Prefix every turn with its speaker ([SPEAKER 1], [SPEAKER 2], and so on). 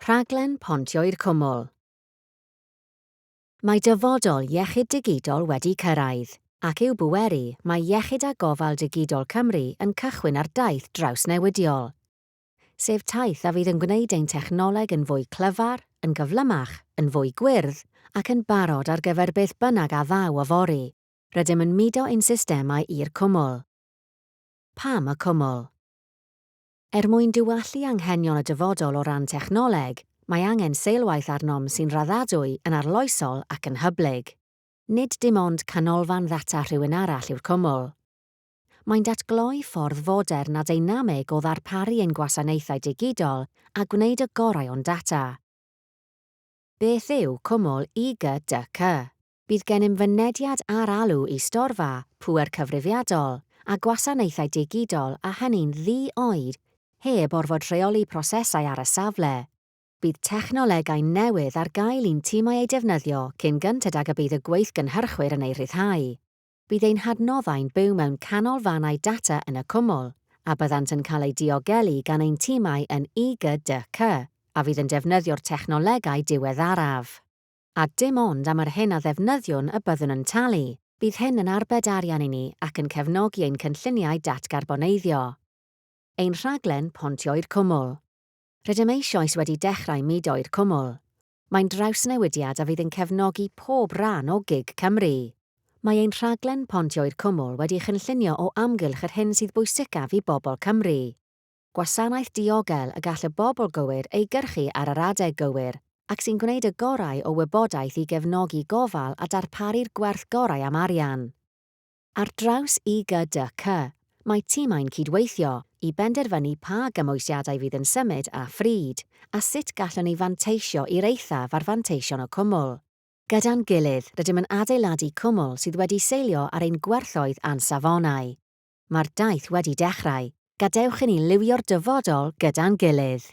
[SPEAKER 1] Rhaglen Pontio I'r Cwmwl. Mae dyfodol iechyd digidol wedi cyrraedd, ac i'w bweru mae iechyd a Gofal Digidol Cymru yn cychwyn ar daith drawsnewidiol, sef taith a fydd yn gwneud ein technoleg yn fwy clyfar, yn gyflymach, yn fwy gwyrdd ac yn barod ar gyfer beth bynnag a ddaw yfory, rydym yn mudo ein systemau i'r cwmwl. Pam y cwmwl? Mwyn diwallu anghenion y dyfodol o ran technoleg, mae angen seilwaith arnom sy'n raddadwy yn arloesol ac yn hyblyg. Nid dim ond canolfan ddata rhywun arall yw'r cwmwl. Mae'n datgloi ffordd fodern a deinamig o ddarparu ein gwasanaethau digidol a gwneud y gorau o'n data. Beth yw cwmwl IGDC? Bydd gennym fynediad ar alw i storfa, pŵer cyfrifiadol a gwasanaethau digidol a hynny'n ddi-oed heb orfod rheoli prosesau ar y safle. Bydd technolegau newydd ar gael i'n timau ei defnyddio cyn gyntad ag y bydd y gweithgynhyrchwyr yn ei rhyddhau. Bydd ein hadnoddau'n byw mewn canolfannau data yn y cwmwl a byddant yn cael eu diogelu gan ein timau yn IGDC a fydd yn defnyddio'r technolegau diweddaraf. A dim ond am yr hyn a ddefnyddiwn y byddwn yn talu, bydd hyn yn arbed arian i ni ac yn cefnogi ein cynlluniau datgarboneiddio. Ein rhaglen Pontio I'r Cwmwl. Rydym eisoes wedi dechrau mudo i'r cwmwl. Mae'n drawsnewidiad a fydd yn cefnogi pob ran o GIG Cymru. Mae ein rhaglen Pontio I'r Cwmwl wedi chynllunio o amgylch yr hyn sydd bwysicaf i bobl Cymru. Gwasanaeth diogel y gall y bobl gywir ei gyrchu ar yr adeg gywir, ac sy'n gwneud y gorau o wybodaeth i gefnogi gofal a darparu'r gwerth gorau am arian. Ar draws IGDC, mae timau'n cydweithio i benderfynu pa gymwysiadau fydd yn symud a phryd, a sut gallwn ni fanteisio i'r eithaf ar fanteision y cwmwl. Gyda'n gilydd, rydym yn adeiladu cwmwl sydd wedi seilio ar ein gwerthoedd ansafonau. Mae'r daith wedi dechrau. Gadewch i ni liwio'r dyfodol gyda'n gilydd.